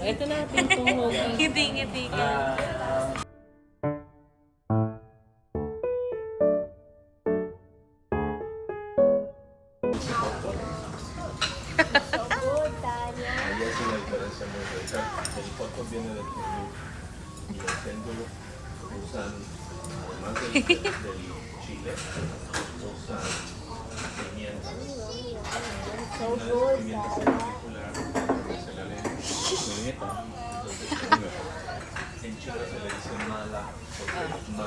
Ito na, pintong Ngiti-ngiti ka. Ella es una diferencia muy rica. El coco viene del Perú y el péndulo usan, además del chile, usan pimienta. Una de las pimientas en particular se le pimienta, entonces es mejor. En Chile se le dice mala porque ma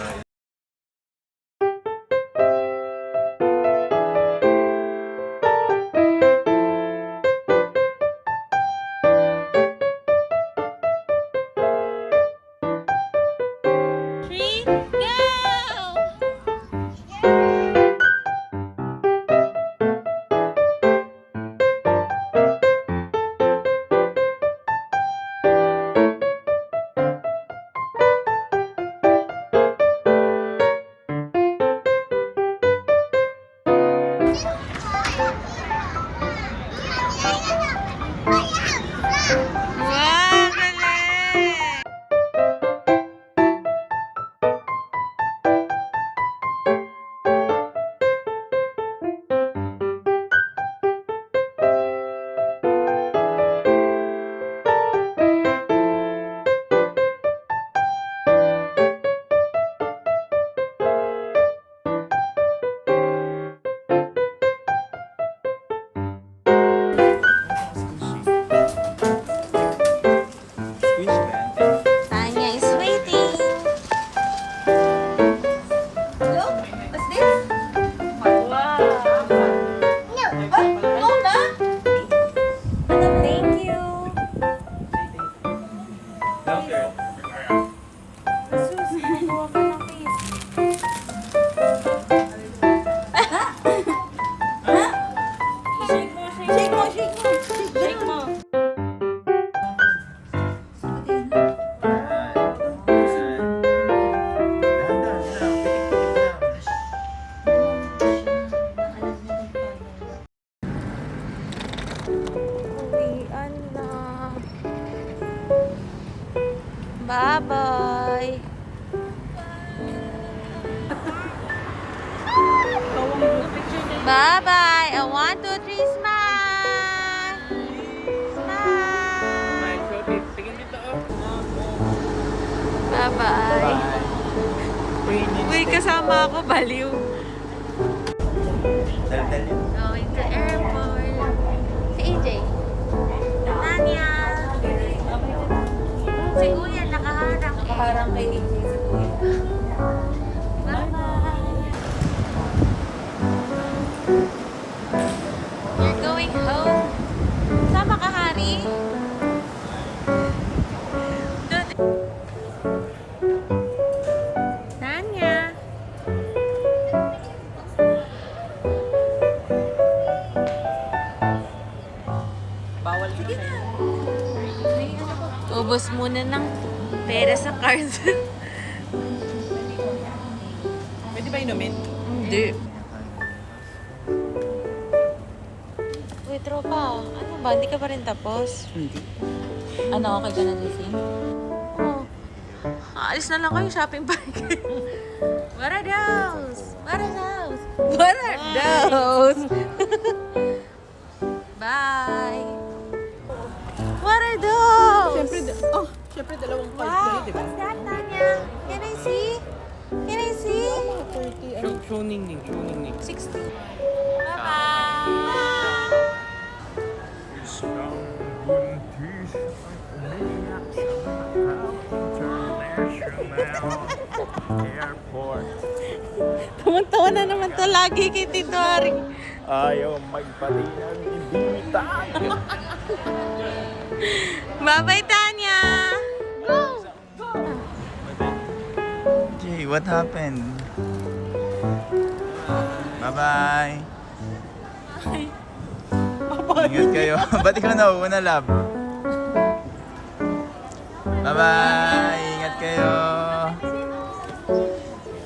Bye-bye. Bye-bye. A 1, 2, 3, smile. Smile. Bye-bye. Uy, kasama ako, baliw. Going to airport. Si AJ. Tanya. Si Kuya, nakaharang eh. Nakaharang kay AJ si Kuya. Bye-bye. You're going home? Sama ka, Hari? Tanya. Bawal na kayo. Ubos muna ng pera sa card. Pwede ba inumin? Hindi. Uy, tropa. Ano ba? Hindi ka pa rin tapos? Hindi. Ano, okay ka na, Jessie? Oo. Aalis na lang kayo shopping bag. What are those? What are those? What are those? Bye. What are those? Siyempre dalawang card Wow. kayo, di ba? What's that, Tanya? Can I see? Can I see? 30, Show Ningning, show Ningning. 60. Bye-bye. Airport. Tumuntawa na naman to lagi kay Tito Haring. Ayaw magpatinag ibitan. Bye-bye, Tanya. Go! Jay, what happened? Bye-bye. Ingat kayo. Ba't ikaw nauuna, love? Bye-bye. Ingat kayo.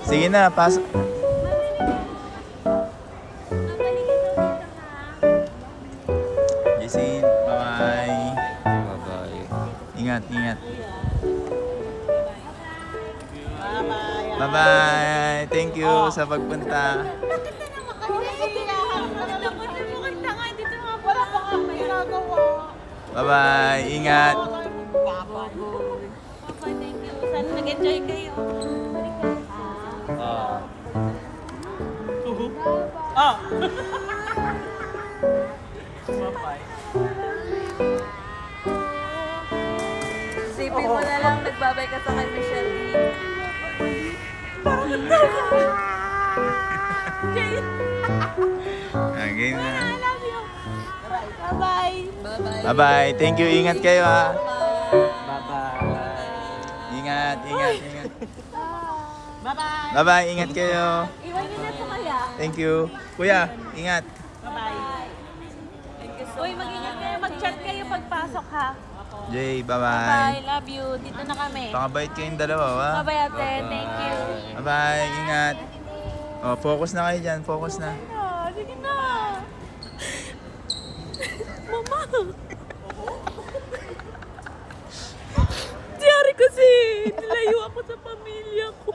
Sige na, pasok. Ingat, ingat. Bye-bye. Bye-bye. Thank you sa pagpunta. Wala pa nga may ginagawa. Bye-bye. Ingat. Thank you. Sana nag-enjoy kayo. Ah! Isipin mo na lang, nagbabay ka sa kay Michelle D. Okay na. Bye-bye. Bye-bye. Bye-bye. Thank you. Ingat kayo ha. Bye-bye. Ingat, ingat, ingat. Bye-bye. Bye-bye. Ingat kayo. Iwan niyo na po kaya. Thank you. Kuya, ingat. Bye-bye. Uy, mag-ingat kayo. Mag-chat kayo pagpasok ha. Jay, Bye. bye-bye. Love you. Dito na kami. Pakabait kayong dalawa, ha? Bye-bye ate. Thank you. Bye-bye. Ingat. Oh, focus na kayo dyan. Focus na. Sige na. Mama. Diyari kasi. Nilayo ako sa pamilya ko.